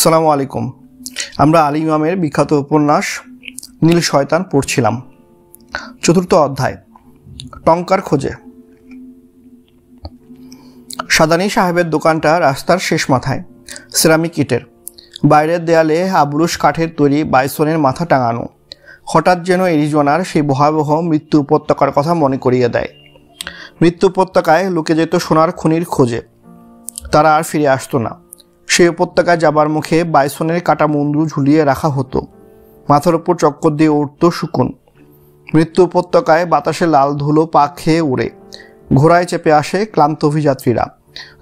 আসসালামু আলাইকুম। আমরা আলী ইমামের বিখ্যাত উপন্যাস নীল শয়তান পড়ছিলাম। চতুর্থ অধ্যায়, টঙ্কার খোঁজে। সাদানী সাহেবের দোকানটা রাস্তার শেষ মাথায়, সিরামিক ইটের। বাইরের দেয়ালে আবরুশ কাঠের তৈরি বাইসনের মাথা টাঙানো। হঠাৎ যেন এরিজোনার সেই ভয়াবহ মৃত্যু উপত্যকার কথা মনে করিয়ে দেয়। মৃত্যু উপত্যকায় লুকে যেত সোনার খনির খোঁজে, তারা আর ফিরে আসতো না। সেই উপত্যকায় যাবার মুখে বাইসনের কাটা মুন্ডু ঝুলিয়ে রাখা হতো, মাথার উপর চক্কর দিয়ে উঠত শুকুন। মৃত্যু উপত্যকায় বাতাসে লাল ধুলো পা খেয়ে উড়ে। ঘোড়ায় চেপে আসে ক্লান্ত অভিযাত্রীরা,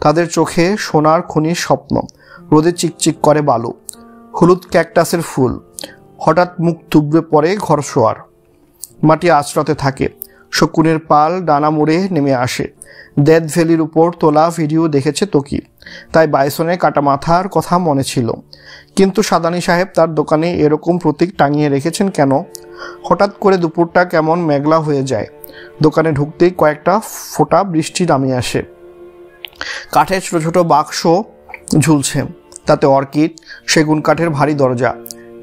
তাদের চোখে সোনার খনির স্বপ্ন। রোদে চিকচিক করে বালু, হলুদ ক্যাকটাসের ফুল। হঠাৎ মুখ থুবড়ে পড়ে ঘরশোয়ার, মাটি আঁচড়াতে থাকে। শকুনের পাল ডানা মুড়ে নেমে আসে। ডেথ ভ্যালির উপর তোলা ভিডিও দেখেছে তোকি, তাই বাইসনের কাটা মাথার কথা মনে ছিল। কিন্তু সাদানী সাহেব তার দোকানে এরকম প্রতীক টাঙিয়ে রেখেছেন কেন? হঠাৎ করে দুপুরটা কেমন মেঘলা হয়ে যায়। দোকানে ঢুকতেই কয়েকটা ফোঁটা বৃষ্টি নামে আসে। কাঠের ছোট ছোট বাক্স ঝুলছে, তাতে অর্কিড, সেগুন কাঠের ভারী দরজা।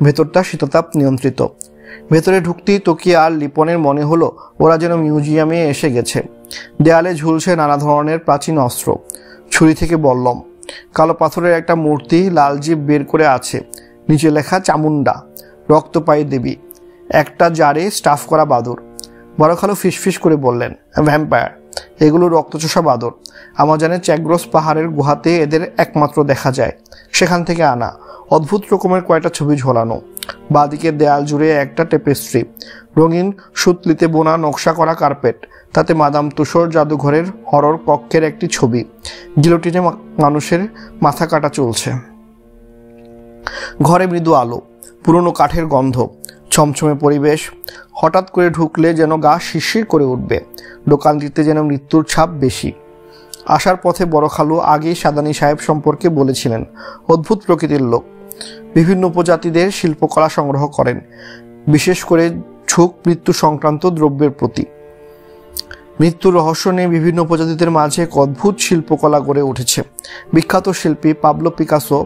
ভেতরটা শীততাপ নিয়ন্ত্রিত। ভেতরে ঢুকতেই তোকি আর লিপনের মনে হলো ওরা যেন মিউজিয়ামে এসে গেছে। দেয়ালে ঝুলছে নানা ধরনের প্রাচীন অস্ত্র, ছুরি থেকে বল্লম। কালো পাথরের একটা মূর্তি লাল জিভ বের করে আছে, নিচে লেখা চামুন্ডা, রক্তপায়ী দেবী। একটা জারে স্টাফ করা বাদর। বড় খালু ফিসফিস করে বললেন, ভ্যাম্পায়ার। এগুলো রক্তচোষা বাদর। আমাজনের চ্যাগ্রোস পাহাড়ের গুহাতে এদের একমাত্র দেখা যায়, সেখান থেকে আনা। অদ্ভুত রকমের কয়টা ছবি ঝোলানো। বাঁদিকের দেয়াল জুড়ে একটা টেপেস্ট্রি, রঙিন সুতলিতে বোনা নকশা করা কার্পেট, তাতে মাদাম তুষর জাদুঘরের হরর কক্ষের একটি ছবি। গিলোটিনে মানুষের মাথা কাটা চলছে। ঘরে মৃদু আলো, পুরনো কাঠের গন্ধ, ছমছমে পরিবেশ। হঠাৎ করে ঢুকলে যেন গা শিরশির করে উঠবে। দোকানটিতে যেন মৃত্যুর ছাপ বেশি। আসার পথে বড় খালু আগেই সাদানী সাহেব সম্পর্কে বলেছিলেন, অদ্ভুত প্রকৃতির লোক। বিভিন্ন উপজাতিদের শিল্পকলা সংগ্রহ করেন, বিশেষ করে ঝুঁক মৃত্যু সংক্রান্ত দ্রব্যের প্রতি। মৃত্যুর রহস্য নিয়ে বিভিন্ন উপজাতিদের মাঝে এক অদ্ভুত শিল্পকলা গড়ে উঠেছে। বিখ্যাত শিল্পী পাবলো পিকাসো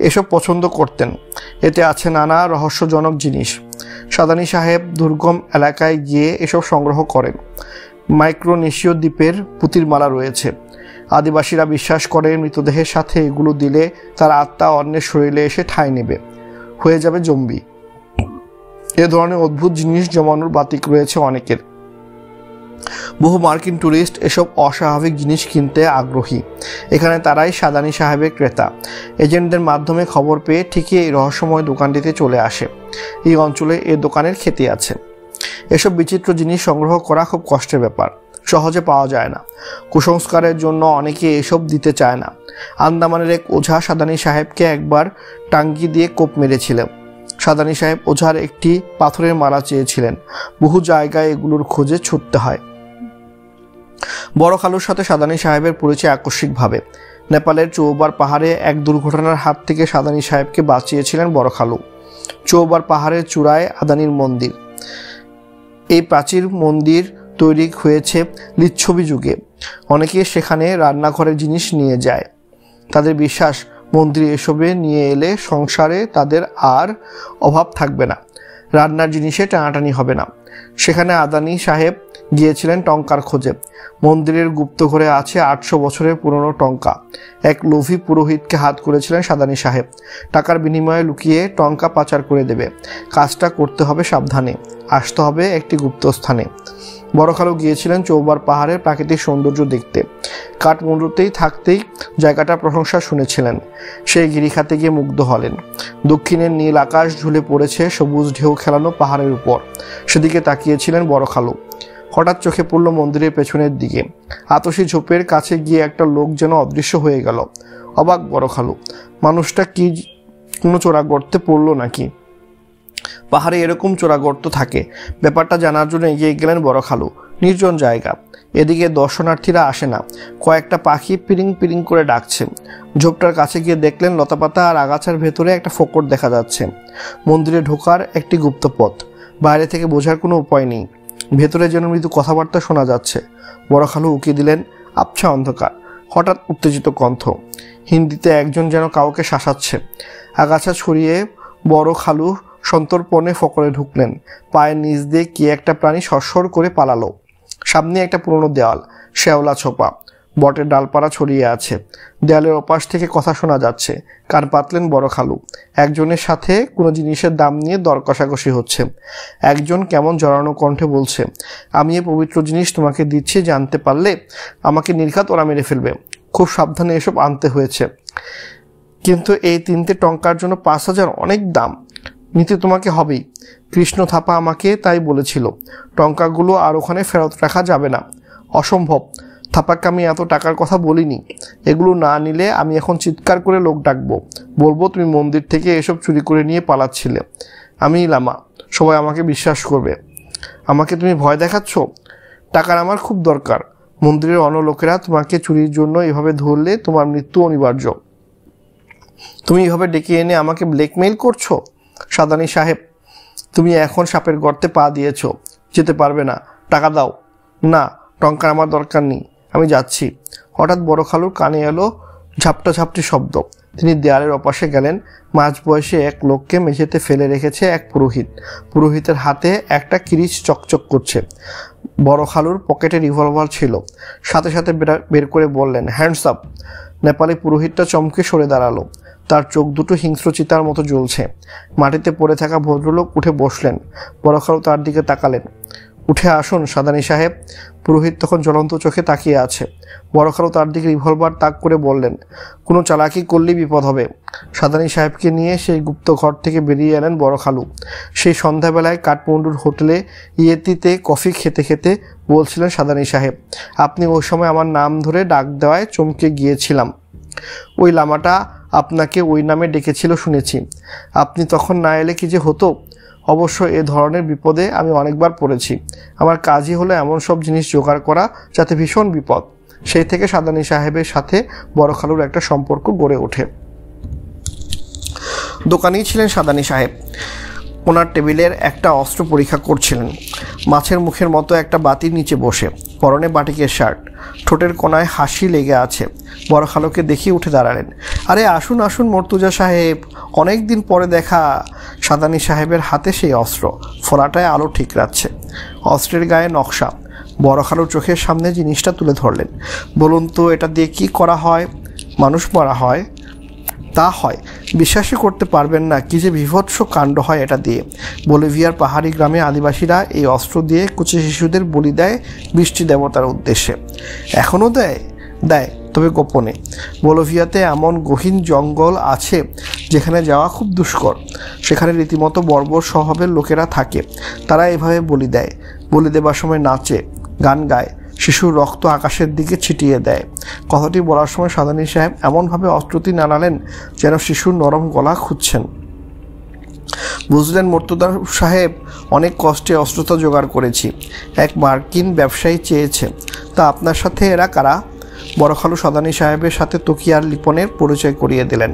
এসব পছন্দ করতেন। এতে আছে নানা রহস্যজনক জিনিস। সাদানী সাহেব দুর্গম এলাকায় গিয়ে এসব সংগ্রহ করেন। মাইক্রোনেশীয় দ্বীপের পুঁতির মালা রয়েছে। আদিবাসীরা বিশ্বাস করে মৃতদেহের সাথে এগুলো দিলে তার আত্মা অন্যের শরীরে এসে ঠাঁই নেবে, হয়ে যাবে জম্বি। এ ধরনের অদ্ভুত জিনিস জমানোর বাতিক রয়েছে অনেকের। বহু মার্কিন ট্যুরিস্ট এসব অস্বাভাবিক জিনিস কিনতে আগ্রহী। এখানে তারাই সাদানী সাহেবের ক্রেতা। এজেন্টদের মাধ্যমে খবর পেয়ে ঠিকই এই রহস্যময় দোকানটিতে চলে আসে। এই অঞ্চলে এ দোকানের খ্যাতি আছে। এসব বিচিত্র জিনিস সংগ্রহ করা খুব কষ্টের ব্যাপার, সহজে পাওয়া যায় না। কুসংস্কারের জন্য অনেকে এসব দিতে চায় না। আন্দামানের এক ওঝা সাদানী সাহেবকে একবার টাঙ্গি দিয়ে কোপ মেরেছিলেন। সাদানী সাহেব ওঝার একটি পাথরের মালা চেয়েছিলেন। বহু জায়গায় এগুলোর খোঁজে ছুটতে হয়। বড় খালুর সাথে সাদানী সাহেবের পরিচয় আকস্মিকভাবে। নেপালের চৌবার পাহাড়ে এক দুর্ঘটনার হাত থেকে সাদানী সাহেবকে বাঁচিয়েছিলেন বড় খালু। চৌবার পাহাড়ের চূড়ায় আদানির মন্দির। এই প্রাচীর মন্দির তৈরি হয়েছে লিচ্ছবি যুগে। অনেকে সেখানে রান্নাঘরের জিনিস নিয়ে যায়। তাদের বিশ্বাস, মন্দিরে এসবে নিয়ে এলে সংসারে তাদের আর অভাব থাকবে না, রান্নার জিনিসে টানাটানি হবে না। সেখানে আদানি সাহেব গিয়েছিলেন টঙ্কার খোঁজে। মন্দিরের গুপ্ত ঘরে আছে 800 বছরের পুরনো টঙ্কা। এক লোভী পুরোহিতকে হাত করেছিলেন সাদানী সাহেব। টাকার বিনিময়ে লুকিয়ে টঙ্কা পাচার করে দেবে। কাজটা করতে হবে সাবধানে, আসতে হবে একটি গুপ্ত স্থানে। বড় খালু গিয়েছিলেন চৌবার পাহাড়ের প্রাকৃতিক সৌন্দর্য দেখতে। কাঠমান্ডুতেই থাকতেই জায়গাটার প্রশংসা শুনেছিলেন। সেই গিরিখাতে গিয়ে মুগ্ধ হলেন। দক্ষিণের নীল আকাশ ঝুলে পড়েছে সবুজ ঢেউ খেলানো পাহাড়ের উপর। সেদিকে তাকিয়েছিলেন বড় খালু। হঠাৎ চোখে পড়ল মন্দিরের পেছনের দিকে। আতশী ঝোপের কাছে গিয়ে একটা লোক যেন অদৃশ্য হয়ে গেল। অবাক বড় খালু, মানুষটা কি কোনো চোরা গর্তে পড়লো নাকি? পাহাড়ে এরকম চোরা গর্ত থাকে। ব্যাপারটা জানার জন্য এগিয়ে গেলেন বড় খালু। নির্জন জায়গা, এদিকে দর্শনার্থীরা আসে না। কয়েকটা পাখি পিরিং পিরিং করে ডাকছে। ঝোপটার কাছে গিয়ে দেখলেন লতাপাতা আর আগাছার ভেতরে একটা ফোকর দেখা যাচ্ছে। মন্দিরে ঢোকার একটি গুপ্ত পথ। বাইরে থেকে বোঝার কোনো উপায় নেই। ভেতরে যেন মৃদু কথাবার্তা শোনা যাচ্ছে। বড় খালু উকি দিলেন। আবছা অন্ধকার, হঠাৎ উত্তেজিত কণ্ঠ, হিন্দিতে একজন যেন কাউকে শাসাচ্ছে। আগাছা ছড়িয়ে বড় খালু সন্তর্পণে ফকরে ঢুকলেন। পায়ের নিচ দিয়ে কি একটা প্রাণী সরসর করে পালালো। সামনে একটা পুরনো দেওয়াল, শ্যাওলা ছোপা, বটের ডালপাড়া ছড়িয়ে আছে। দেয়ালের ওপাশ থেকে কথা শোনা যাচ্ছে। কান পাতলেন বড় খালু। একজনের সাথে কোনো জিনিসের দাম নিয়ে দর কষাকষি হচ্ছে। একজন কেমন জড়ানো কণ্ঠে বলছে, আমি এ পবিত্র জিনিস তোমাকে দিচ্ছি, জানতে পারলে আমাকে নির্ঘাত ওরা মেরে ফেলবে। খুব সাবধানে এসব আনতে হয়েছে, কিন্তু এই 3টে টঙ্কার জন্য 5,000 অনেক দাম। নিতে তোমাকে হবেই। কৃষ্ণ থাপা আমাকে তাই বলেছিল। টঙ্কাগুলো আর ওখানে ফেরত রাখা যাবে না। অসম্ভব। থাপাকে আমি এত টাকার কথা বলিনি। এগুলো না নিলে আমি এখন চিৎকার করে লোক ডাকবো, বলবো তুমি মন্দির থেকে এসব চুরি করে নিয়ে পালাচ্ছিলে। আমি লামা, সবাই আমাকে বিশ্বাস করবে। আমাকে তুমি ভয় দেখাচ্ছ? টাকার আমার খুব দরকার। মন্দিরের অন্য লোকেরা তোমাকে চুরির জন্য এভাবে ধরলে তোমার মৃত্যু অনিবার্য। তুমি এভাবে ডেকে এনে আমাকে ব্ল্যাকমেইল করছো? সাদানি সাহেব, তুমি এখন সাপের গর্তে পা দিয়েছ, যেতে পারবে না। টাকা দাও। না, টঙ্কার আমার দরকার নেই, আমি যাচ্ছি। হঠাৎ বড় খালুর কানে এলো ঝাপটাঝাপটি শব্দ। তিনি দেয়ালের ওপাশে গেলেন। মাঝ বয়সে এক লোককে মেঝেতে ফেলে রেখেছে এক পুরোহিত। পুরোহিতের হাতে একটা কিরিচ চকচক করছে। বড় খালুর পকেটে রিভলভার ছিল। সাথে সাথে বের করে বললেন, হ্যান্ডস আপ। নেপালি পুরোহিতটা চমকে সরে দাঁড়ালো। তার চোখ দুটো হিংস্র চিতার মতো জ্বলছে। মাটিতে পড়ে থাকা ভদ্রলোক উঠে বসলেন। বড় খালু তার দিকে তাকালেন। উঠে আসুন সাদানি সাহেব। পুরোহিত তখন জ্বলন্ত চোখে তাকিয়ে আছে। বড় খালু তার দিকে রিভলভার তাক করে বললেন, কোনো চালাকি করলেই বিপদ হবে। সাদানি সাহেবকে নিয়ে সেই গুপ্ত ঘর থেকে বেরিয়ে এলেন বড় খালু। সেই সন্ধ্যাবেলায় কাঠমান্ডুর হোটেলে ইয়েতিতে কফি খেতে খেতে বলছিলেন, সাদানি সাহেব, আপনি ওই সময় আমার নাম ধরে ডাক দেওয়ায় চমকে গিয়েছিলাম। ওই লামাটা আপনাকে ওই নামে ডেকেছিল শুনেছি। আপনি তখন না এলে কি যে হতো। অবশ্য এ ধরনের বিপদে আমি অনেকবার পড়েছি। আমার কাজই হলো এমন সব জিনিস জোগাড় করা যাতে ভীষণ বিপদ। সেই থেকে সাদানি সাহেবের সাথে বড় খালুর একটা সম্পর্ক গড়ে ওঠে। দোকানেই ছিলেন সাদানি সাহেব। ওনার টেবিলের একটা অস্ত্র পরীক্ষা করছিলেন। মাছের মুখের মতো একটা বাতির নিচে বসে, পরনে বাটিকের শার্ট, ঠোঁটের কোনায় হাসি লেগে আছে। বড় খালুকে দেখিয়ে উঠে দাঁড়ালেন। আরে আসুন আসুন মর্তুজা সাহেব, অনেক দিন পরে দেখা। সাদানি সাহেবের হাতে সেই অস্ত্র, ফোড়াটায় আলো ঠিক রাখছে। অস্ত্রের গায়ে নকশা। বড় খালুর চোখের সামনে জিনিসটা তুলে ধরলেন। বলুন তো, এটা দিয়ে কি করা হয়? মানুষ মারা হয়? তা হয়। বিশ্বাসই করতে পারবেন না কি যে বিভৎস কাণ্ড হয় এটা দিয়ে। বলিভিয়ার পাহাড়ি গ্রামে আদিবাসীরা এই অস্ত্র দিয়ে কুচি শিশুদের বলি দেয় বৃষ্টি দেবতার উদ্দেশ্যে। এখনও দেয়, তবে গোপনে। বলিভিয়াতে এমন গহীন জঙ্গল আছে যেখানে যাওয়া খুব দুষ্কর। সেখানে রীতিমতো বর্বর স্বভাবের লোকেরা থাকে। তারা এভাবে বলি দেয়। বলি দেবার সময় নাচে, গান গায়, শিশুর রক্ত আকাশের দিকে ছিটিয়ে দেয়। কথাটি বলার সময় সাদানি সাহেব এমনভাবে অস্ত্রটি নাড়ালেন যেন শিশুর নরম গলা খুঁজছেন। বুঝলেন মর্তুজা সাহেব, অনেক কষ্টে অস্ত্রটা জোগাড় করেছি। এক মার্কিন ব্যবসায়ী চেয়েছে। তা আপনার সাথে এরা কারা? বড় খালু সাদানি সাহেবের সাথে তকিয়ার লিপনের পরিচয় করিয়ে দিলেন।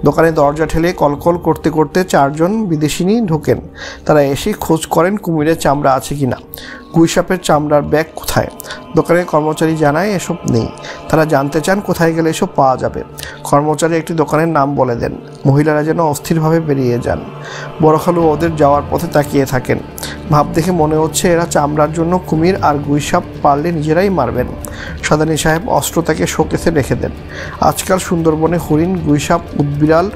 দোকানে দরজা ঠেলে কলকল করতে করতে 4জন বিদেশিনী ঢোকেন। তারা এসে খোঁজ করেন কুমিরের চামড়া আছে কিনা। গুইসাপের চামড়ার ব্যাগ কোথায়? দোকানের কর্মচারী জানায় এসব নেই। তারা জানতে চান কোথায় গেলে এসব পাওয়া যাবে। কর্মচারী একটি দোকানের নাম বলে দেন। মহিলারা যেন অস্থিরভাবে বেরিয়ে যান। বড় খালু ওদের যাওয়ার পথে তাকিয়ে থাকেন। ভাব দেখে মনে হচ্ছে এরা চামড়ার জন্য কুমির আর গুইসাপ পারলে নিজেরাই মারবেন। সাদানি সাহেব অস্ত্র তাকে শোকেসে রেখে দেন। আজকাল সুন্দরবনে হরিণ, গুইসাপ, উদবিড়াল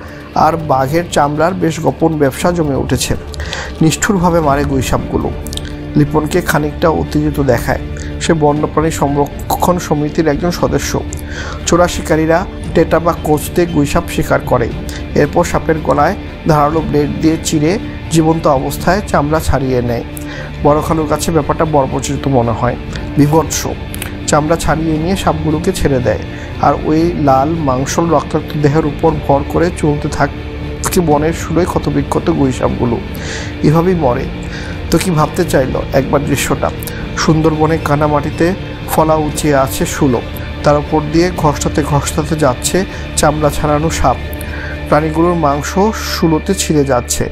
আর বাঘের চামড়ার বেশ গোপন ব্যবসা জমে উঠেছে। নিষ্ঠুরভাবে মারে গুইসাপগুলো। লিপনকে খানিকটা উত্তেজিত দেখায়। সে বন্যপ্রাণী সংরক্ষণ সমিতির একজন সদস্য। চোরা শিকারীরা টেটা বা কোচতে গুইসাপ শিকার করে। এরপর সাপের গলায় ধারালো ব্লেড দিয়ে চিরে জীবন্ত অবস্থায় চামড়া ছাড়িয়ে নেয়। বড় খালুর কাছে ব্যাপারটা বর্বরচিত মনে হয়, বিভৎস। চামড়া ছাড়িয়ে নিয়ে সাপগুলোকে ছেড়ে দেয়, আর ওই লাল মাংসল রক্তাক্ত দেহের উপর ভর করে চলতে থাকে বনের শুলোয় ক্ষতবিক্ষত গুইসাপগুলো। এভাবেই মরে। তো কি ভাবতে চাইল একবার দৃশ্যটা। সুন্দরবনে কানামাটিতে ফলা উঁচিয়ে আছে শুলো, তার উপর দিয়ে ঘষটাতে ঘষটাতে যাচ্ছে চামড়া ছাড়ানো সাপ। প্রাণীগুলোর মাংস শুলোতে ছিঁড়ে যাচ্ছে,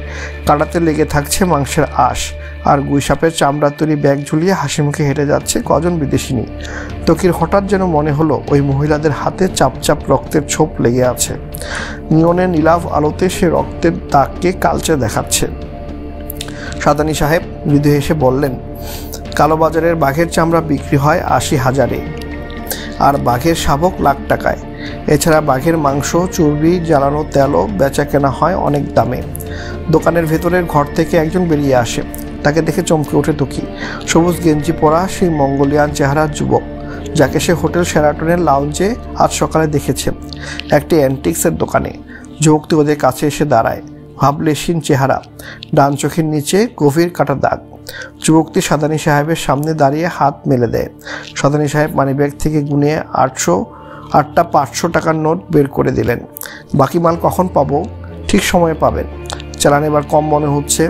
কাটাতে লেগে থাকছে মাংসের আঁশ, আর গুইসাপের চামড়ার তৈরি ব্যাগ ঝুলিয়ে হাসি মুখে হেঁটে যাচ্ছে কজন বিদেশিনী। তকির হঠাৎ যেন মনে হলো ওই মহিলাদের হাতে চাপচাপ রক্তের ছোপ লেগে আছে। নিয়নের নীলাভ আলোতে সে রক্তের দাগকে কালচে দেখাচ্ছে। সাদানী সাহেব মৃদু হেসে বললেন, কালোবাজারের বাঘের চামড়া বিক্রি হয় ৮০,০০০-এ, আর বাঘের শাবক লাখ টাকায়। এছাড়া বাঘের মাংস, চর্বি, জ্বালানো তেলও বেচা কেনা হয় অনেক দামে। দোকানের ভেতরের ঘর থেকে একজন বেরিয়ে আসে। তাকে দেখে চমকে ওঠে তকি। সবুজ গেঞ্জি পরা সেই মঙ্গোলিয়ান চেহারার যুবক, যাকে সে হোটেল শেরাটনের লাউঞ্জে আজ সকালে দেখেছে একটি অ্যান্টিক্সের দোকানে। যুবকটি ওদের কাছে এসে দাঁড়ায়, ভাবলেশীন চেহারা, ডান চোখের নিচে গভীর কাটা দাগ। যুবকটি সাদানী সাহেবের সামনে দাঁড়িয়ে হাত মেলে দেয়। সাদানী সাহেব মানিব্যাগ থেকে গুনে 8টা 500 টাকার নোট বের করে দিলেন। বাকি মাল কখন পাবো? ঠিক সময়ে পাবেন। চালান এবার কম মনে হচ্ছে,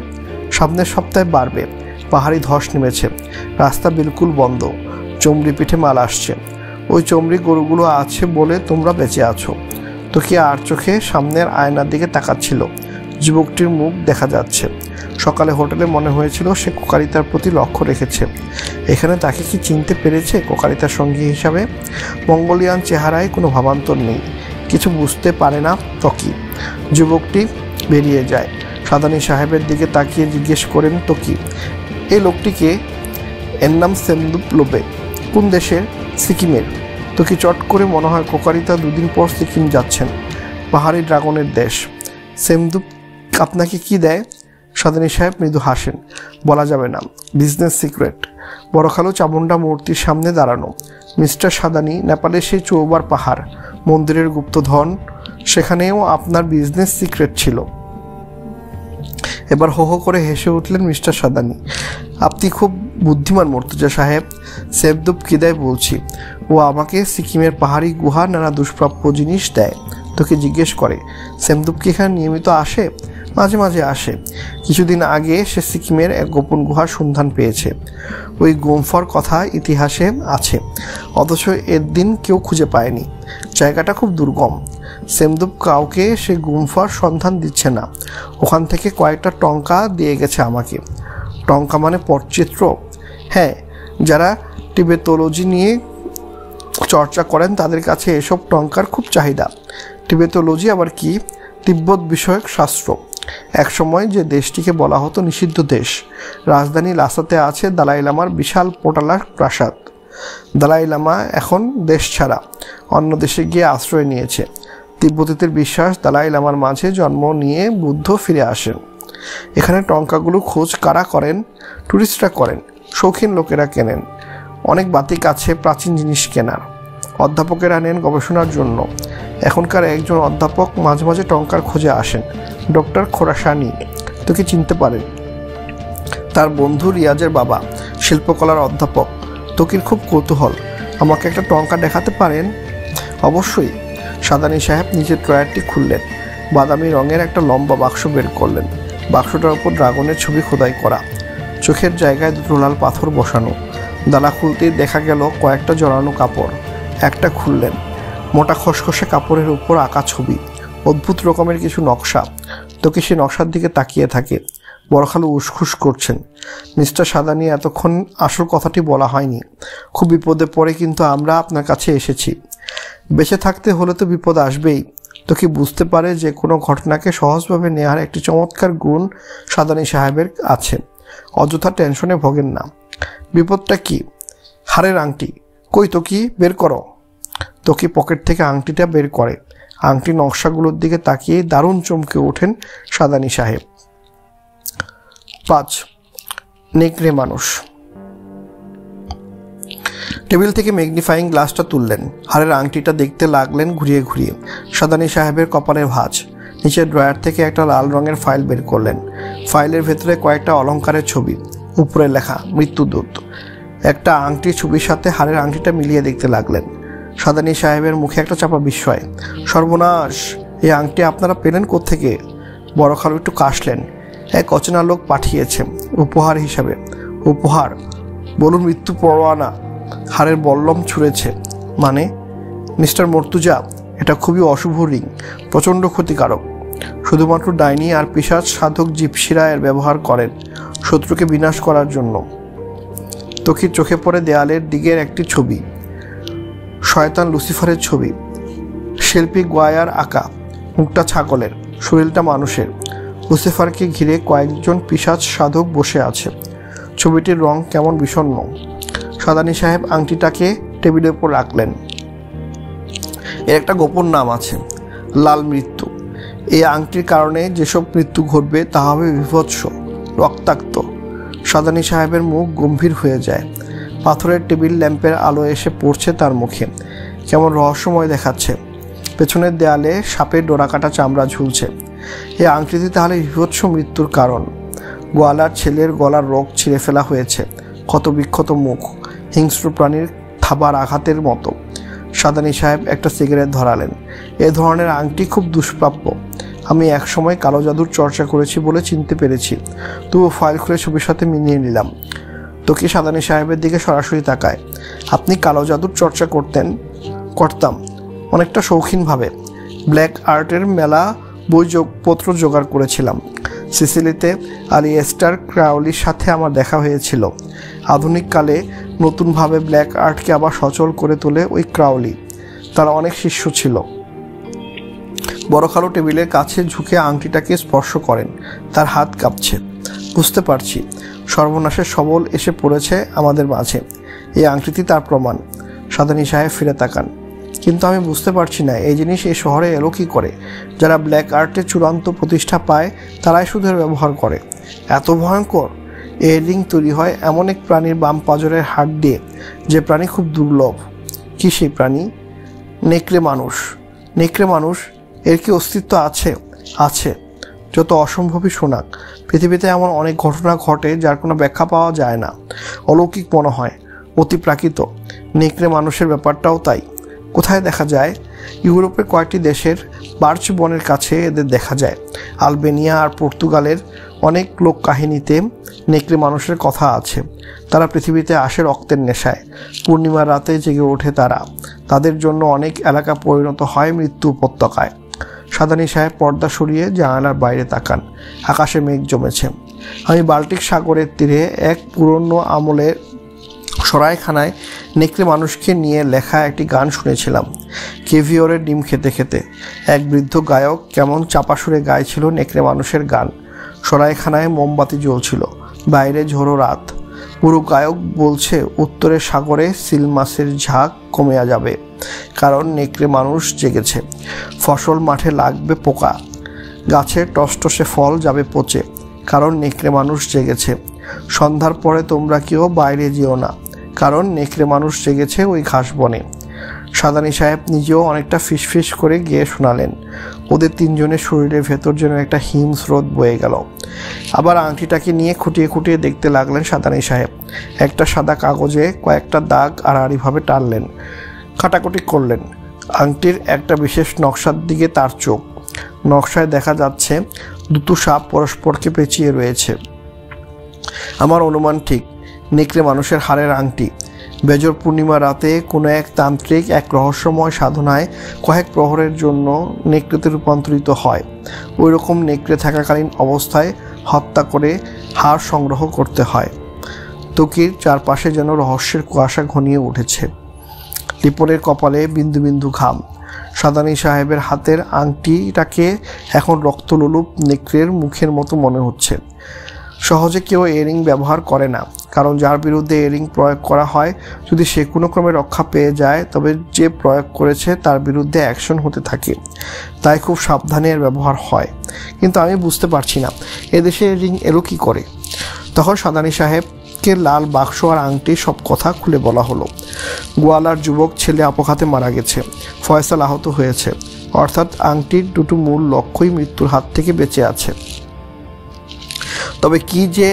সামনের সপ্তাহে বাড়বে। পাহাড়ি ধস নেমেছে, রাস্তা বিলকুল বন্ধ, চমড়ি পিঠে মাল আসছে। ওই চমড়ি গরুগুলো আছে বলে তোমরা বেঁচে আছো। তো কি আর চোখে সামনের আয়নার দিকে তাকাচ্ছিল। যুবকটির মুখ দেখা যাচ্ছে। সকালে হোটেলে মনে হয়েছিল সে কোকারিতার প্রতি লক্ষ্য রেখেছে। এখানে তাকে কি চিনতে পেরেছে কোকারিতার সঙ্গী হিসাবে? মঙ্গোলিয়ান চেহারায় কোনো ভাবান্তর নেই, কিছু বুঝতে পারে না তকি। যুবকটি বেরিয়ে যায়। সাদানী সাহেবের দিকে তাকিয়ে জিজ্ঞেস করেন তকি, এই লোকটিকে? এর নাম সেমদুপ লোবে। কোন দেশের? সিকিমের। তকি চট করে মনে হয় কোকারিতা 2 দিন পর সিকিম যাচ্ছেন, পাহাড়ি ড্রাগনের দেশ। সেমদুপ আপনাকে কি দেয়? সাদানী সাহেব মৃদু হাসেন। বলা যাবে না, বিজনেস সিক্রেট। বড় খালু চামুন্ডা মূর্তির সামনে দাঁড়ানো। মিস্টার সাদানী, নেপালের সেই চৌবার পাহাড়, মন্দিরের গুপ্তধন, সেখানেও আপনার বিজনেস সিক্রেট ছিল। এবার হো হো করে হেসে উঠলেন মিস্টার সাদানী। আপনি খুব বুদ্ধিমান মর্তুজা সাহেব। সেমদুপ কি দেয় বলছি। ও আমাকে সিকিমের পাহাড়ি গুহা নানা দুষ্প্রাপ্য জিনিস দেয়। তোকে জিজ্ঞেস করে, সেমদুপ কি এখানে নিয়মিত আসে? মাঝে মাঝে আসে। কিছুদিন আগে সে সিকিমের এক গোপন গুহার সন্ধান পেয়েছে। ওই গুম্ফার কথা ইতিহাসে আছে, অথচ এর দিন কেউ খুঁজে পায়নি। জায়গাটা খুব দুর্গম। সেমদুপ কাউকে সে গুম্ফার সন্ধান দিচ্ছে না। ওখান থেকে কয়েকটা টঙ্কা দিয়ে গেছে আমাকে। টঙ্কা মানে পটচিত্র? হ্যাঁ, যারা টিবেটোলজি নিয়ে চর্চা করেন তাদের কাছে এসব টঙ্কার খুব চাহিদা। টিবেটোলজি আবার কি? তিব্বত বিষয়ক শাস্ত্র। একসময় যে দেশটিকে বলা হতো নিষিদ্ধ দেশ, রাজধানী লাসাতে আছে দালাই লামার বিশাল পোটালা প্রাসাদ। দালাই লামা এখন দেশ ছাড়া, অন্য দেশে গিয়ে আশ্রয় নিয়েছে। তিব্বতীদের বিশ্বাস দালাই লামার মাঝে জন্ম নিয়ে বুদ্ধ ফিরে আসেন। এখানে টঙ্কাগুলো খোঁজ কারা করেন? টুরিস্টরা করেন, শৌখিন লোকেরা কেনেন। অনেক বাতিক আছে প্রাচীন জিনিস কেনার। অধ্যাপকেরা নেন গবেষণার জন্য। এখনকার একজন অধ্যাপক মাঝে মাঝে টঙ্কার খোঁজে আসেন, ডক্টর খোরাসানি। তোকে চিনতে পারেন, তার বন্ধু রিয়াজের বাবা, শিল্পকলার অধ্যাপক। তোকির খুব কৌতূহল, আমাকে একটা টঙ্কা দেখাতে পারেন? অবশ্যই। সাদানী সাহেব নিজের ড্রয়ারটি খুললেন, বাদামি রঙের একটা লম্বা বাক্স বের করলেন। বাক্সটার উপর ড্রাগনের ছবি খোদাই করা, চোখের জায়গায় 2টো লাল পাথর বসানো। ডালা খুলতেই দেখা গেল কয়েকটা জড়ানো কাপড়। একটা খুললেন, মোটা খসখসে কাপড়ের উপর আঁকা ছবি, অদ্ভুত রকমের কিছু নকশা। তোকে সে নকশার দিকে তাকিয়ে থাকে। বড়খালু উসখুস করছেন। মিস্টার সাদানী, এতক্ষণ আসল কথাটি বলা হয়নি। খুব বিপদে পড়ে কিন্তু আমরা আপনার কাছে এসেছি। বেঁচে থাকতে হলে তো বিপদ আসবেই। তোকে বুঝতে পারে যে কোনো ঘটনাকে সহজভাবে নেওয়ার একটি চমৎকার গুণ সাদানী সাহেবের আছে। অযথা টেনশনে ভোগেন না। বিপদটা কি? হাড়ের আংটি। কই তোকি, বের করো। তোকি পকেট থেকে আংটিটা বের করে। আংটি নকশাগুলোর দিকে তাকিয়ে দারুণ চমকে ওঠেন সাদানী সাহেব। 5. নেকড়ে মানুষ। টেবিল থেকে ম্যাগনিফাইং গ্লাসটা তুললেন, হাড়ের আংটিটা দেখতে লাগলেন ঘুরিয়ে ঘুরিয়ে। সাদানী সাহেবের কপালে ভাঁজ। নিচের ড্রয়ার থেকে একটা লাল রঙের ফাইল বের করলেন। ফাইলের ভেতরে কয়েকটা অলংকারের ছবি, উপরে লেখা মৃত্যুদূত। একটা আংটির ছবির সাথে হাড়ের আংটিটা মিলিয়ে দেখতে লাগলেন। সাদানী সাহেবের মুখে একটা চাপা বিস্ময়। সর্বনাশ, এই আংটি আপনারা পেলেন কোত্থেকে? বড় খালু একটু কাশলেন। এক অচেনা লোক পাঠিয়েছে উপহার হিসাবে। উপহার? বলুন মৃত্যু পরোয়ানা। হাড়ের বল্লম ছুঁড়েছে। মানে? মিস্টার মর্তুজা, এটা খুবই অশুভ রিং, প্রচণ্ড ক্ষতিকারক। শুধুমাত্র ডাইনি আর পিশাচ সাধক জিপসিরা এর ব্যবহার করেন শত্রুকে বিনাশ করার জন্য। তকির চোখে পড়ে দেয়ালের দিকের একটি ছবি, শয়তান লুসিফারের ছবি। শিল্পী গোয়ার আঁকা, মুখটা ছাগলের, শরীরটা মানুষের। লুসিফারকে ঘিরে কয়েকজন পিশাচ সাধক বসে আছে। ছবিটির রং কেমন বিষণ্ণ। সাদানি সাহেব আংটিটাকে টেবিলের উপর রাখলেন। এর একটা গোপন নাম আছে, লাল মৃত্যু। এই আংটির কারণে যেসব মৃত্যু ঘটবে তা হবে বিভৎস, রক্তাক্ত। সাদানি সাহেবের মুখ গম্ভীর হয়ে যায়। পাথরের টেবিল ল্যাম্পের আলো এসে পড়ছে তার মুখে, কেমন রহস্যময় দেখাচ্ছে। পেছনের দেয়ালে সাপের ডোরাকাটা চামড়া ঝুলছে। এই আংটিটি তাহলে বিভৎস মৃত্যুর কারণ। গোয়ালার ছেলের গলার রোগ ছিঁড়ে ফেলা হয়েছে, ক্ষত বিক্ষত মুখ, হিংস্র প্রাণীর থাবার আঘাতের মতো। সাদানি সাহেব একটা সিগারেট ধরালেন। এ ধরনের আংটি খুব দুষ্প্রাপ্য। আমি একসময় কালো জাদুর চর্চা করেছি বলে চিনতে পেরেছি, তবু ফাইল খুলে ছবির সাথে মিলিয়ে নিলাম। তোকে সাদানি সাহেবের দিকে সরাসরি তাকায়। আপনি কালো জাদুর চর্চা করতাম অনেকটা শৌখিনভাবে। ব্ল্যাক আর্টের মেলা বইপত্র জোগাড় করেছিলাম। সিসিলিতে আলিয়েস্টার ক্রাউলির সাথে আমার দেখা হয়েছিল। আধুনিককালে নতুনভাবে ব্ল্যাক আর্টকে আবার সচল করে তোলে ওই ক্রাউলি। তার অনেক শিষ্য ছিল। বড় খালো টেবিলের কাছে ঝুঁকে আংটিটাকে স্পর্শ করেন। তার হাত কাঁপছে। বুঝতে পারছি সর্বনাশের সবল এসে পড়েছে আমাদের মাঝে। এই আংটিটি তার প্রমাণ। সাদানি সাহেব ফিরে তাকান। কিন্তু আমি বুঝতে পারছি না এই জিনিস এই শহরে এলো কী করে। যারা ব্ল্যাক আর্টের চূড়ান্ত প্রতিষ্ঠা পায় তারাই শুধু এর ব্যবহার করে। এত ভয়ঙ্কর। এই রিং তৈরি হয় এমন এক প্রাণীর বাম পাঁজরের হাড় দিয়ে, যে প্রাণী খুব দুর্লভ। কি সেই প্রাণী? নেকড়ে মানুষ। নেকড়ে মানুষ, এর কি অস্তিত্ব আছে? আছে। যত অসম্ভবই শোনাক, পৃথিবীতে এমন অনেক ঘটনা ঘটে যার কোনো ব্যাখ্যা পাওয়া যায় না। অলৌকিক মনে হয়, অতিপ্রাকৃত। নেকড়ে মানুষের ব্যাপারটাও তাই। কোথায় দেখা যায়? ইউরোপের কয়েকটি দেশের বার্চ বনের কাছে এদের দেখা যায়। আলবেনিয়া আর পর্তুগালের অনেক লোক কাহিনীতে নেকড়ে মানুষের কথা আছে। তারা পৃথিবীতে আসে রক্তের নেশায়। পূর্ণিমার রাতে জেগে ওঠে তারা। তাদের জন্য অনেক এলাকা পরিণত হয় মৃত্যু উপত্যকায়। সাদানি সাহেব পর্দা সরিয়ে জানালার বাইরে তাকান। আকাশে মেঘ জমেছে। আমি বাল্টিক সাগরের তীরে এক পুরনো আমলের সরাইখানায় নেকড়ে মানুষকে নিয়ে লেখা একটি গান শুনেছিলাম। কেভিওরের ডিম খেতে খেতে এক বৃদ্ধ গায়ক কেমন চাপা সুরে গাইছিল নেকড়ে মানুষের গান। সরাইখানায় মোমবাতি জ্বলছিল। বাইরে ঝোড়ো রাত। পুরো গায়ক বলছে উত্তরের সাগরে সিল মাছের ঝাঁক কমে যাবে, কারণ নেকড়ে মানুষ জেগেছে। ফসল মাঠে লাগবে পোকা। গাছে টসটসে ফল যাবে পচে, কারণ নেকড়ে মানুষ জেগেছে। সন্ধ্যার পরে তোমরা কেউ বাইরে যেও না, কারণ নেকড়ে মানুষ জেগেছে ওই ঘাস বনে। সাদানি সাহেব নিজেও অনেকটা ফিসফিস করে গিয়ে শোনালেন। ওদের তিনজনের শরীরের ভেতর যেন একটা হিম স্রোত বয়ে গেল। আবার আংটিটাকে নিয়ে খুঁটিয়ে খুঁটিয়ে দেখতে লাগলেন সাদানি সাহেব। একটা সাদা কাগজে কয়েকটা দাগ আড়াআড়িভাবে টানলেন, কাটাকুটি করলেন। আংটির একটা বিশেষ নকশার দিকে তার চোখ। নকশায় দেখা যাচ্ছে দুটো সাপ পরস্পরকে পেঁচিয়ে রয়েছে। আমার অনুমান ঠিক, নেকড়ে মানুষের হাড়ের আংটি। বেজর পূর্ণিমা রাতে কোনো এক তান্ত্রিক এক রহস্যময় সাধনায় কয়েক প্রহরের জন্য নেকড়েতে রূপান্তরিত হয়। ওই রকম নেকড়ে থাকাকালীন অবস্থায় হত্যা করে হাড় সংগ্রহ করতে হয়। ত্বকির চারপাশে যেন রহস্যের কুয়াশা ঘনিয়ে উঠেছে। লিপনের কপালে বিন্দু বিন্দু ঘাম। সাদানি সাহেবের হাতের আংটিটাকে এখন রক্তলোলুপ নেকড়ের মুখের মতো মনে হচ্ছে। সহজে কেউ এরিং ব্যবহার করে না, কারণ যার বিরুদ্ধে এরিং প্রয়োগ করা হয় যদি সে কোনো ক্রমে রক্ষা পেয়ে যায় তবে যে প্রয়োগ করেছে তার বিরুদ্ধে অ্যাকশন হতে থাকে। তাই খুব সাবধানে এর ব্যবহার হয়। কিন্তু আমি বুঝতে পারছি না এদেশে এরিং এলো কী করে। তখন সাদানি সাহেবকে লাল বাক্স আর আংটি সব কথা খুলে বলা হলো। গোয়ালার যুবক ছেলে অপঘাতে মারা গেছে, ফয়সাল আহত হয়েছে, অর্থাৎ আংটির দুটো মূল লক্ষ্যই মৃত্যুর হাত থেকে বেঁচে আছে। তবে কি যে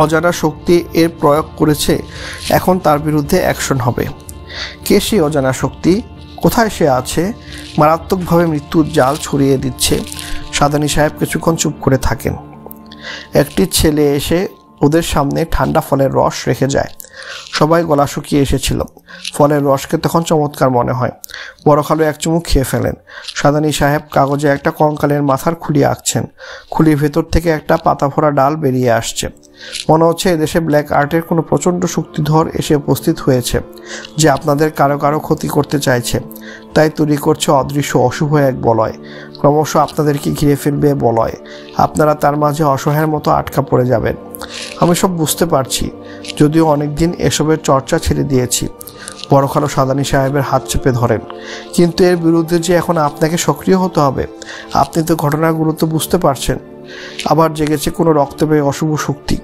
অজানা শক্তি এর প্রয়োগ করেছে, এখন তার বিরুদ্ধে অ্যাকশন হবে। কে সেই অজানা শক্তি? কোথায় সে আছে? মারাত্মকভাবে মৃত্যুর জাল ছড়িয়ে দিচ্ছে। সাদানি সাহেব কিছুক্ষণ চুপ করে থাকেন। একটি ছেলে এসে ওদের সামনে ঠান্ডা ফলের রস রেখে যায়। সবাই গলা শুকিয়ে এসেছিল। ফলের রসকে তখন চমৎকার মনে হয়। বড় খালু এক চুমুক খেয়ে ফেলেন। সাদানি সাহেব কাগজে একটা কঙ্কালের মাথার খুলি আঁকছেন। খুলির ভেতর থেকে একটা পাতা ভরা ডাল বেরিয়ে আসছে। মনে হচ্ছে এদেশে ব্ল্যাক আর্টের কোনো প্রচণ্ড শক্তিধর এসে উপস্থিত হয়েছে, যে আপনাদের কারো কারো ক্ষতি করতে চাইছে, তাই তৈরি করছে অদৃশ্য অশুভ এক বলয়। ক্রমশ আপনাদেরকে ঘিরে ফেলবে বলয়। আপনারা তার মাঝে অসহায়ের মতো আটকা পড়ে যাবেন। আমি সব বুঝতে পারছি, যদিও অনেকদিন এসবের চর্চা ছেড়ে দিয়েছি। বড় খালু সাদানি সাহেবের হাত চেপে ধরেন। কিন্তু এর বিরুদ্ধে যে এখন আপনাকে সক্রিয় হতে হবে। আপনি তো ঘটনার গুরুত্ব বুঝতে পারছেন। আবার জেগেছে কোনো রক্তব্যয় অশুভ শক্তি।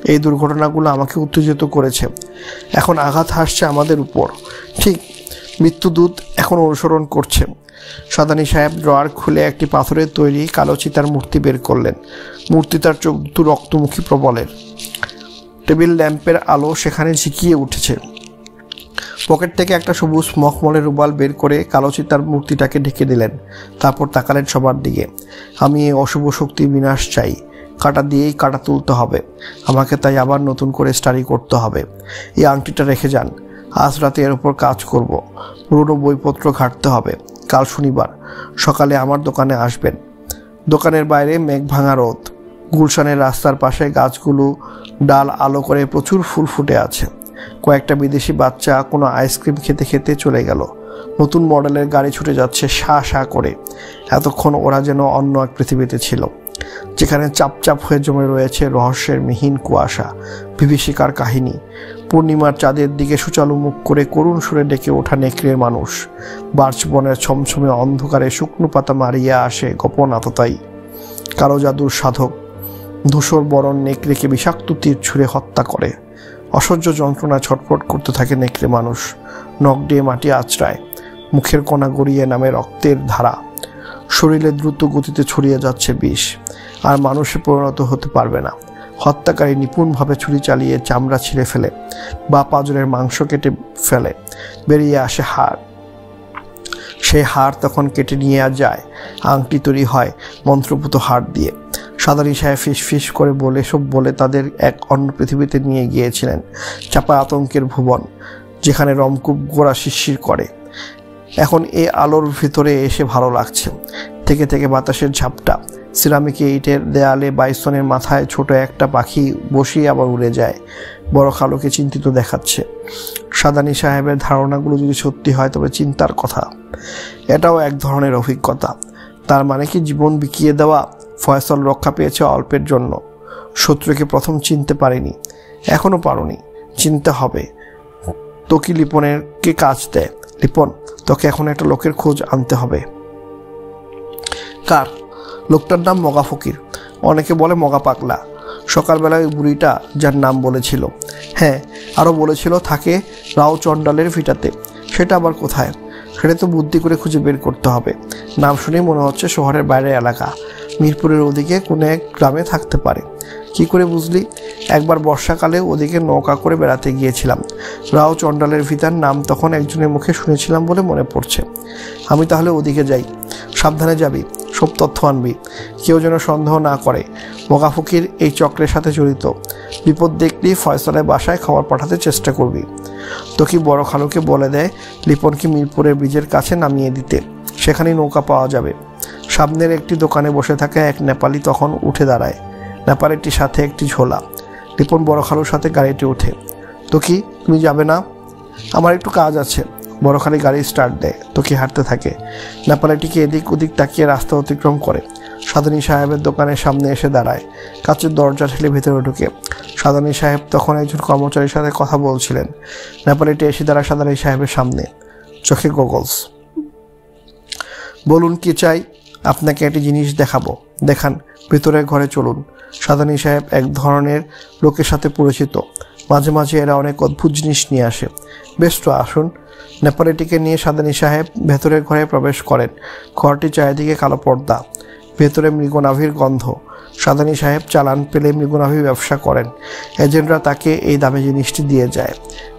এই দুর্ঘটনাগুলো আমাকে উত্তেজিত করেছে। এখন আঘাত হাসছে আমাদের উপর। ঠিক মৃত্যুদূত এখন অনুসরণ করছে। সাদানি সাহেব ড্রয়ার খুলে একটি পাথরের তৈরি কালো চিতার মূর্তি বের করলেন। মূর্তি তার চোখ দুটো রক্তমুখী প্রবলের। টেবিল ল্যাম্পের আলো সেখানে ঝিকিয়ে উঠেছে। পকেট থেকে একটা সবুজ মখমলের রুমাল বের করে কালো চিতার মূর্তিটাকে ঢেকে দিলেন। তারপর তাকালেন সবার দিকে। আমি এই অশুভ শক্তি বিনাশ চাই। কাটা দিয়েই কাটা তুলতে হবে। আমাকে তাই আবার নতুন করে স্টাডি করতে হবে। এই আংটিটা রেখে যান। আজ রাতে এর উপর কাজ করব। পুরনো বইপত্র ঘাঁটতে হবে। কাল শনিবার সকালে আমার দোকানে আসবেন। দোকানের বাইরে মেঘ ভাঙা রোদ। গুলশানের রাস্তার পাশে গাছগুলো ডাল আলো করে প্রচুর ফুল ফুটে আছে। কয়েকটা বিদেশি বাচ্চা কোনো আইসক্রিম খেতে খেতে চলে গেল। নতুন মডেলের গাড়ি ছুটে যাচ্ছে শা শা করে। এতক্ষণ ওরা যেন অন্য এক পৃথিবীতে ছিল, যেখানে চাপচাপ হয়ে জমে রয়েছে রহস্যের মিহিন কুয়াশা, বিভীষিকার কাহিনী। পূর্ণিমার চাঁদের দিকে সুচালু মুখ করে করুণ সুরে ডেকে ওঠা নেকড়ের মানুষ। বার্চ বনের ছমছমে অন্ধকারে শুকনো পাতা মারিয়া আসে গোপন আততাই। কালো জাদুর সাধক ধূসর বরণ নেকড়েকে বিষাক্ত তীর ছুঁড়ে হত্যা করে। অসহ্য যন্ত্রণা ছটফট করতে থাকে নেকড়ে মানুষ। নখ দিয়ে মাটি আঁচড়ায়। মুখের কোণা গড়িয়ে নামে রক্তের ধারা। শরীরে দ্রুত গতিতে ছড়িয়ে যাচ্ছে বিষ। আর মানুষে পরিণত হতে পারবে না। হত্যাকারী নিপুণভাবে ছুরি চালিয়ে চামড়া ছিঁড়ে ফেলে, বা পাঁজরের মাংস কেটে ফেলে। বেরিয়ে আসে হাড়। সেই হাড় তখন কেটে নিয়ে যায়। আংটি তৈরি হয় মন্ত্রপুত হাড় দিয়ে। সাদানি সাহেব ফিস ফিস করে বলে তাদের এক অন্য পৃথিবীতে নিয়ে গিয়েছিলেন। চাপা আতঙ্কের ভুবন, যেখানে রমকূপ গোড়া শিরশির করে। এখন এ আলোর ভিতরে এসে ভালো লাগছে। থেকে থেকে বাতাসের ঝাপটা। সিরামিকে ইটের দেয়ালে বাইসনের মাথায় ছোট একটা পাখি বসিয়ে আবার উড়ে যায়। বড় খালুকে চিন্তিত দেখাচ্ছে। সাদানি সাহেবের ধারণাগুলো যদি সত্যি হয় তবে চিন্তার কথা। এটাও এক ধরনের অভিজ্ঞতা। তার মানে কি জীবন বিকিয়ে দেওয়া? ফয়সল রক্ষা পেয়েছে অল্পের জন্য। শত্রুকে প্রথম চিনতে পারিনি, এখনো পারোনি। চিনতে হবে। তোকে লিপনের কে কাজ দেয়? লিপন, তোকে এখন একটা লোকের খোঁজ আনতে হবে। কার? লোকটার নাম মগা ফকির। অনেকে বলে মগা পাগলা। সকালবেলায় ওই বুড়িটা যার নাম বলেছিল। হ্যাঁ, আরও বলেছিল থাকে রাও চণ্ডালের ভিটাতে। সেটা আবার কোথায়? সেটা তো বুদ্ধি করে খুঁজে বের করতে হবে। নাম শুনেই মনে হচ্ছে শহরের বাইরের এলাকা। মিরপুরের ওদিকে কোনো এক গ্রামে থাকতে পারে। কি করে বুঝলি? একবার বর্ষাকালে ওদিকে নৌকা করে বেড়াতে গিয়েছিলাম। রাও চণ্ডালের ভিতার নাম তখন একজনের মুখে শুনেছিলাম বলে মনে পড়ছে। আমি তাহলে ওদিকে যাই। সাবধানে যাবি, সব তথ্য আনবি। কেউ যেন সন্দেহ না করে মগা ফকির এই চক্রের সাথে জড়িত। বিপদ দেখলি ফয়সলের বাসায় খবর পাঠাতে চেষ্টা করবি। তো কি বড় খালুকে বলে দেয় লিপনকে মিরপুরের ব্রিজের কাছে নামিয়ে দিতে। সেখানেই নৌকা পাওয়া যাবে। সামনের একটি দোকানে বসে থাকা এক নেপালি তখন উঠে দাঁড়ায়। নেপালিটির সাথে একটি ঝোলা। লিপন বড় খালুর সাথে গাড়িটি ওঠে। তো কি তুমি যাবে না? আমার একটু কাজ আছে। বড় খালি গাড়ি স্টার্ট দেয়। তো কি হাঁটতে থাকে। নেপালিটিকে এদিক ওদিক তাকিয়ে রাস্তা অতিক্রম করে। সাদানি সাহেবের দোকানের সামনে এসে দাঁড়ায়। কাচের দরজা ঠেলে ভেতরে ঢুকে। সাদানি সাহেব তখন একজন কর্মচারীর সাথে কথা বলছিলেন। নেপালিটি এসে দাঁড়ায় সাদানি সাহেবের সামনে, চোখে গগলস। বলুন কি চাই? আপনাকে একটি জিনিস দেখাবো। দেখান। ভেতরের ঘরে চলুন। সাদানি সাহেব এক ধরনের লোকের সাথে পরিচিত। মাঝে মাঝে এরা অনেক অদ্ভুত জিনিস নিয়ে আসে। বেশ তো আসুন। নেপালিটিকে নিয়ে সাদানি সাহেব ভেতরের ঘরে প্রবেশ করেন। ঘরটি চারিদিকে কালো পর্দা। ভেতরে মৃগনাভির গন্ধ। সাদানি সাহেব চালান পেলে মৃগনাভি ব্যবসা করেন। এজেন্টরা তাকে এই দামি জিনিসটি দিয়ে যায়।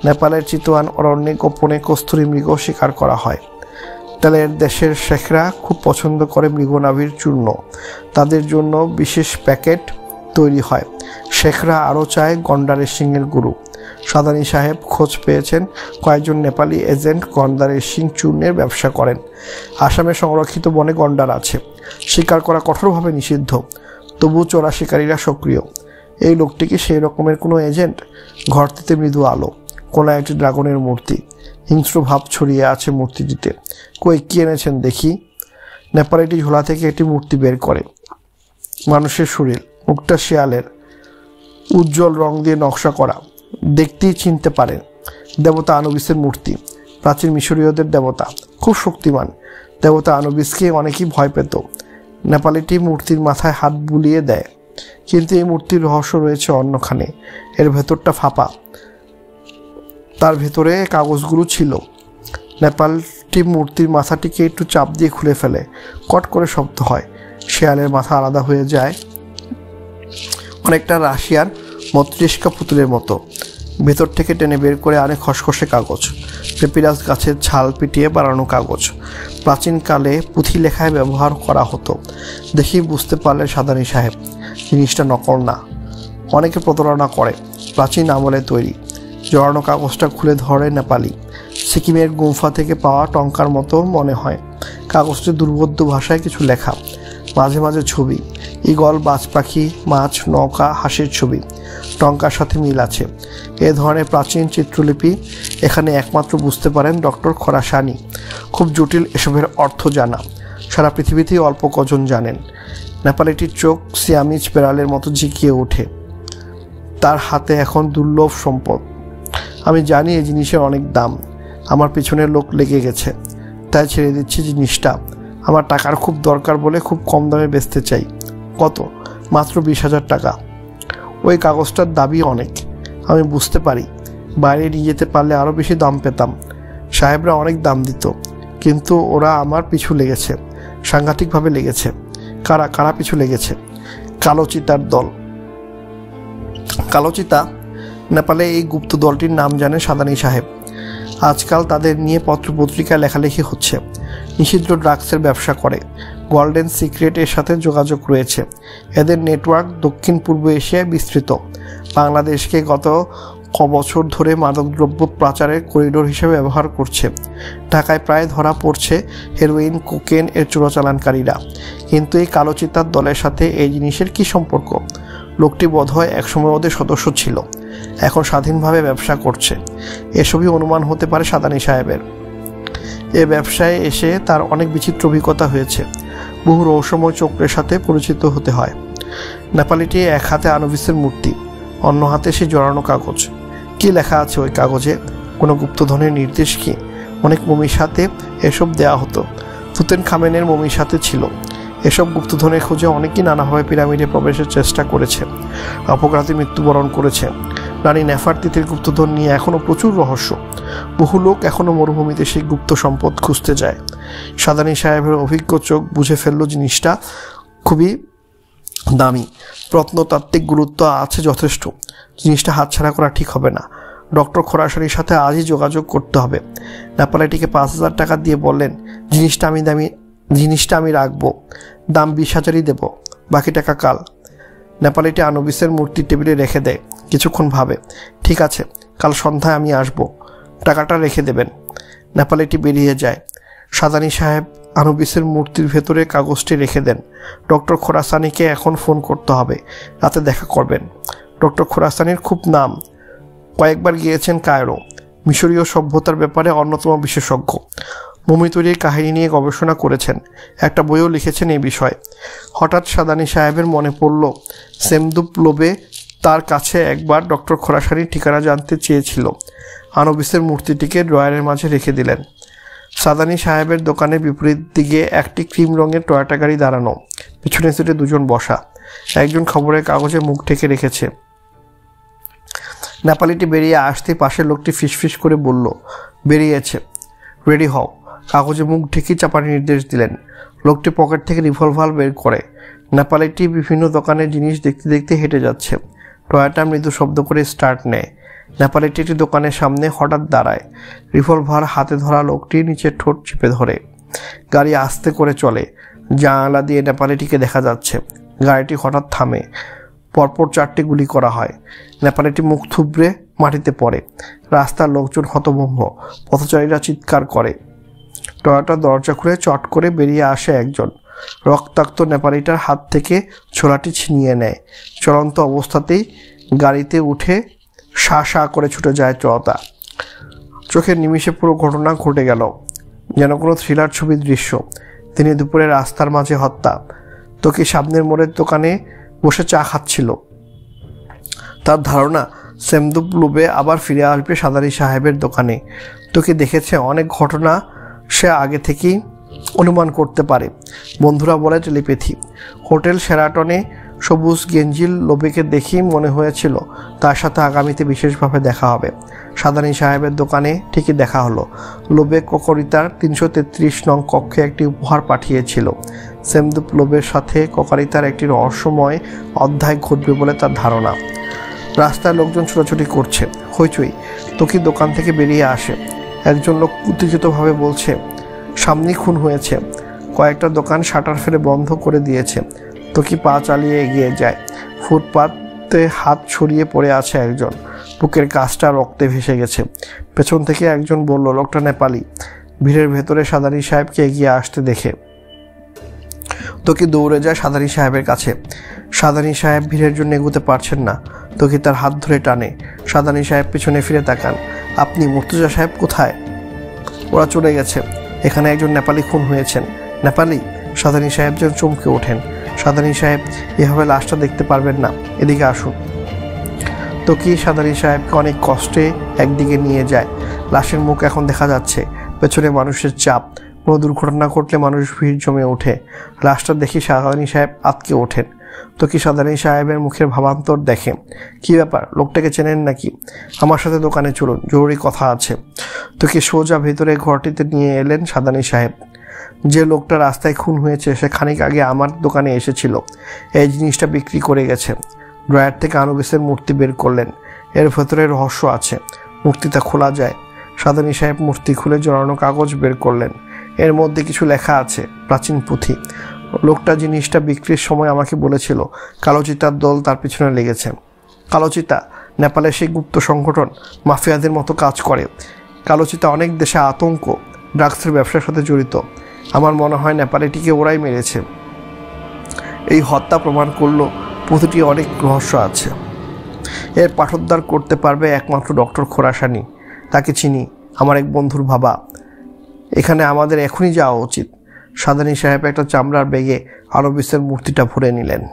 নেপালের চিতোয়ান অরণ্যে গোপনে কস্তুরী মৃগ শিকার করা হয়। তেলের দেশের শেখরা খুব পছন্দ করে মৃগনাভির চূর্ণ। তাদের জন্য বিশেষ প্যাকেট তৈরি হয়। শেখরা আরও চায় গন্ডারের সিংহের গুরু। সাদানি সাহেব খোঁজ পেয়েছেন কয়েকজন নেপালি এজেন্ট গন্ডারের শিং চূর্ণের ব্যবসা করেন। আসামে সংরক্ষিত বনে গন্ডার আছে, শিকার করা কঠোরভাবে নিষিদ্ধ, তবু চোরা শিকারীরা সক্রিয়। এই লোকটি কি সেই রকমের কোনো এজেন্ট? ঘরটিতে মৃদু আলো, কোনা একটি ড্রাগনের মূর্তি, হিংস্র ভাব ছড়িয়ে আছে মূর্তিটিতে। কই, কি এনেছেন দেখি? নেপালিটি ঝোলা থেকে একটি মূর্তি বের করে। মানুষের শরীর, মুখটা শিয়ালের, উজ্জ্বল রং দিয়ে নকশা করা, দেখতেই চিনতে পারেন। দেবতা আনুবিসের মূর্তি, প্রাচীন মিশরীয়দের দেবতা, খুব শক্তিমান। দেবতা আনুবিসকে অনেকেই ভয় পেত। নেপালিটি মূর্তির মাথায় হাত বুলিয়ে দেয়, কিন্তু এই মূর্তির রহস্য রয়েছে অন্যখানে। এর ভেতরটা ফাঁপা, তার ভেতরে কাগজগুলো ছিল। নেপালটি মূর্তির মাথাটিকে একটু চাপ দিয়ে খুলে ফেলে, কট করে শব্দ হয়। শেয়ালের মাথা আলাদা হয়ে যায়, অনেকটা রাশিয়ার মস্তিষ্কা পুতুলের মতো। ভেতর থেকে টেনে বের করে আনে খসখসে কাগজ, পেপিরাস গাছের ছাল পিটিয়ে বানানো কাগজ। প্রাচীনকালে পুঁথি লেখায় ব্যবহার করা হতো। দেখি বুঝতে পারলেন সাদানি সাহেব, জিনিসটা নকল না। অনেকে প্রতারণা করে, প্রাচীন আমলে তৈরি। জড়ানো কাগজটা খুলে ধরে নেপালি। সিকিমের গুম্ফা থেকে পাওয়া টঙ্কার মতো মনে হয়। কাগজটি দুর্বোধ্য ভাষায় কিছু লেখা, মাঝে মাঝে ছবি, ঈগল, বাজ পাখি, মাছ, নৌকা, হাসির ছবি। টঙ্কার সাথে মিল আছে। এ ধরনের প্রাচীন চিত্রলিপি এখানে একমাত্র বুঝতে পারেন ডক্টর খোরাসানি। খুব জটিল এসবের অর্থ জানা, সারা পৃথিবীতেই অল্প কজন জানেন। নেপালিটির চোখ সিয়ামিজ বেড়ালের মতো ঝিকিয়ে ওঠে। তার হাতে এখন দুর্লভ সম্পদ। আমি জানি এই জিনিসের অনেক দাম, আমার পিছনের লোক লেগে গেছে, তাই ছেড়ে দিচ্ছি জিনিসটা। আমার টাকার খুব দরকার বলে খুব কম দামে বেচতে চাই। কত? মাত্র 20,000 টাকা। ওই কাগজটার দাবি অনেক, আমি বুঝতে পারি। বাইরে নিয়ে যেতে পারলে আরও বেশি দাম পেতাম। সাহেবরা অনেক দাম দিত, কিন্তু ওরা আমার পিছু লেগেছে, সাংঘাতিকভাবে লেগেছে। কারা কারা পিছু লেগেছে? কালো চিতার দল। কালো চিতা? নেপালে এই গুপ্ত দলটির নাম জানে সাদানি সাহেব। আজকাল তাদের নিয়ে পত্রপত্রিকায় লেখালেখি হচ্ছে। নিষিদ্ধ ড্রাগসের ব্যবসা করে। গোল্ডেন সিক্রেট এর সাথে যোগাযোগ রয়েছে। এদের নেটওয়ার্ক দক্ষিণ পূর্ব এশিয়ায় বিস্তৃত। বাংলাদেশকে গত কবছর ধরে মাদকদ্রব্য পাচারের করিডোর হিসেবে ব্যবহার করছে। ঢাকায় প্রায় ধরা পড়ছে হেরোইন, কোকেন এর চোরাচালানকারীরা। কিন্তু এই কালো চিতার দলের সাথে এই জিনিসের কি সম্পর্ক? লোকটি বোধহয় একসময় ওদের সদস্য ছিল, এখন স্বাধীনভাবে ব্যবসা করছে। এসবই অনুমান হতে পারে সাদানি সাহেবের। এ ব্যবসায় এসে তার অনেক বিচিত্র অভিজ্ঞতা হয়েছে। বহু রহস্যময় চক্রের সাথে পরিচিত হতে হয়। নেপালিটি এক হাতে আনুবিসের মূর্তি, অন্য হাতে সে জড়ানো কাগজ। কি লেখা আছে ওই কাগজে? কোনো গুপ্তধনের নির্দেশ কি? অনেক মমির সাথে এসব দেয়া হতো। তুতেনখামেনের মমির সাথে ছিল। এসব গুপ্তধনের খোঁজে অনেকেই নানাভাবে পিরামিডে প্রবেশের চেষ্টা করেছে, অপঘাতে মৃত্যুবরণ করেছে। রানী নেফারতিতির গুপ্তধন নিয়ে এখনও প্রচুর রহস্য। বহু লোক এখনও মরুভূমিতে সেই গুপ্ত সম্পদ খুঁজতে যায়। সাদানি সাহেবের অভিজ্ঞ চোখ বুঝে ফেলল জিনিসটা খুবই দামি, প্রত্নতাত্ত্বিক গুরুত্ব আছে যথেষ্ট। জিনিসটা হাতছাড়া করা ঠিক হবে না। ডক্টর খোরাসানির সাথে আজই যোগাযোগ করতে হবে। নেপালিটিকে 5,000 টাকা দিয়ে বললেন, জিনিসটা আমি রাখবো, দাম 20,000ই দেব, বাকি টাকা কাল। নেপালিটি আনুবিসের মূর্তি টেবিলে রেখে দেয়, কিছুক্ষণ ভাবে। ঠিক আছে, কাল সন্ধ্যায় আমি আসব, টাকাটা রেখে দেবেন। নেপালিটি বেরিয়ে যায়। সাদানি সাহেব আনুবিসের মূর্তির ভেতরে কাগজটি রেখে দেন। ডক্টর খোরাসানিকে এখন ফোন করতে হবে, রাতে দেখা করবেন। ডক্টর খোরাসানির খুব নাম, কয়েকবার গিয়েছেন কায়রো। মিশরীয় সভ্যতার ব্যাপারে অন্যতম বিশেষজ্ঞ। মমি তৈরির কাহিনী নিয়ে গবেষণা করেছেন, একটা বইও লিখেছেন এই বিষয়ে। হঠাৎ সাদানি সাহেবের মনে পড়ল সেমদুপ লোবে তার কাছে একবার ডক্টর খোরাসানির ঠিকানা জানতে চেয়েছিল। আনুবিসের মূর্তিটিকে ড্রয়ারের মাঝে রেখে দিলেন। সাদানি সাহেবের দোকানের বিপরীত দিকে একটি ক্রিম রঙের টয়োটা গাড়ি দাঁড়ানো, পিছনে সিটে দুজন বসা। একজন খবরের কাগজে মুখ ঢেকে রেখেছে। নেপালিটি বেরিয়ে আসতে পাশের লোকটি ফিসফিস করে বলল, বেরিয়েছে, রেডি হও। কাগজে মুখ ঢেকে চাপার নির্দেশ দিলেন। লোকটি পকেট থেকে রিভলভার বের করে। নেপালিটি বিভিন্ন দোকানের জিনিস দেখতে দেখতে হেঁটে যাচ্ছে। টয়োটা মৃদু শব্দ করে স্টার্ট নেয়। নেপালিটি একটি দোকানের সামনে হঠাৎ দাঁড়ায়। রিভলভার হাতে ধরা লোকটি নিচের ঠোঁট চেপে ধরে। গাড়ি আস্তে করে চলে। জানালা দিয়ে নেপালিটিকে দেখা যাচ্ছে। গাড়িটি হঠাৎ থামে। পরপর 4টি গুলি করা হয়। নেপালিটি মুখ থুবড়ে মাটিতে পড়ে। রাস্তার লোকজন হতভম্ব, পথচারীরা চিৎকার করে। টয়োটার দরজা খুলে চট করে বেরিয়ে আসে একজন। রক্তাক্ত নেপালিটার হাত থেকে ছোলাটি ছিনিয়ে নেয়। চলন্ত অবস্থাতেই গাড়িতে উঠে শা করে ছুটে যায় টয়োটা। চোখের নিমিষে পুরো ঘটনা ঘটে গেল, যেন কোনো থ্রিলার ছবির দৃশ্য। তিনি দুপুরে রাস্তার মাঝে হত্যা। তোকে সামনের মোড়ের দোকানে বসে চা খাচ্ছিল। তার ধারণা সেমদুপ লুবে আবার ফিরে আসবে সাদানি সাহেবের দোকানে। তোকে দেখেছে অনেক ঘটনা সে আগে থেকেই অনুমান করতে পারে। বন্ধুরা বলে টেলিপ্যাথি। হোটেল শেরাটনে সবুজ গেঞ্জিল লোবেকে দেখেই মনে হয়েছিল তার সাথে আগামীতে বিশেষভাবে দেখা হবে। সাদানি সাহেবের দোকানে ঠিকই দেখা হলো। লোবে ককরিতার 333 নং কক্ষে একটি উপহার পাঠিয়েছিল। সেমদুপ লোবের সাথে ককরিতার একটি রহস্যময় অধ্যায় ঘটবে বলে তার ধারণা। রাস্তায় লোকজন ছোটাছুটি করছে, হইচই। তোকি দোকান থেকে বেরিয়ে আসে। একজন লোক উত্তেজিতভাবে বলছে সামনেই খুন হয়েছে। কয়েকটা দোকান শাটার ফেলে বন্ধ করে দিয়েছে। তোকি পা চালিয়ে এগিয়ে যায়। ফুটপাতে হাত ছড়িয়ে পড়ে আছে একজন। বুকের কাছটা রক্তে ভেসে গেছে। পেছন থেকে একজন বলল, লোকটা নেপালি। ভিড়ের ভেতরে সাদানি সাহেবকে এগিয়ে আসতে দেখে তোকি দৌড়ে যায় সাদানি সাহেবের কাছে। সাদানি সাহেব ভিড়ের জন্য এগোতে পারছেন না। তোকি তার হাত ধরে টানে। সাদানি সাহেব পিছনে ফিরে তাকান। আপনি? মুর্তজা সাহেব কোথায়? ওরা চলে গেছে। এখানে একজন নেপালি খুন হয়েছেন। নেপালি? সাদানি সাহেব যেন চমকে ওঠেন। সাদানি সাহেব, এভাবে লাশটা দেখতে পারবেন না, এদিকে আসুন। তোকি সাদানি সাহেবকে অনেক কষ্টে একদিকে নিয়ে যায়। লাশের মুখ এখন দেখা যাচ্ছে। পেছনে মানুষের চাপ। কোনো দুর্ঘটনা ঘটলে মানুষ ভিড় জমে ওঠে। লাশটা দেখি সাদানি সাহেব আটকে ওঠেন। তোকি সাদানি সাহেবের মুখের ভাবান্তর দেখে। কি ব্যাপার, লোকটাকে চেনেন নাকি? আমার সাথে দোকানে চলুন, জরুরি কথা আছে। তোকি সোজা ভেতরে ঘরটিতে নিয়ে এলেন সাদানি সাহেব। যে লোকটা রাস্তায় খুন হয়েছে সে খানিক আগে আমার দোকানে এসেছিল। এই জিনিসটা বিক্রি করে গেছে। ড্রয়ার থেকে আনুবিসের মূর্তি বের করলেন। এর ভেতরে রহস্য আছে। মূর্তিটা খোলা যায়। সাদানি সাহেব মূর্তি খুলে জড়ানো কাগজ বের করলেন। এর মধ্যে কিছু লেখা আছে, প্রাচীন পুঁথি। লোকটা জিনিসটা বিক্রির সময় আমাকে বলেছিল কালোচিতার দল তার পিছনে লেগেছে। কালোচিতা নেপালের সেই গুপ্ত সংগঠন, মাফিয়াদের মতো কাজ করে। কালোচিতা অনেক দেশে আতঙ্ক, ড্রাগসের ব্যবসার সাথে জড়িত। আমার মনে হয় নেপালিটিকে ওরাই মেরেছে। এই হত্যা প্রমাণ করলো পুঁথিটি অনেক রহস্য আছে। এর পাঠোদ্ধার করতে পারবে একমাত্র ডক্টর খোরাসানি। তাকে চিনি, আমার এক বন্ধুর বাবা। এখানে আমাদের এখনই যাওয়া উচিত। সাদানি সাহেব একটা চামড়ার ব্যাগে আনুবিসের মূর্তিটা ভরে নিলেন।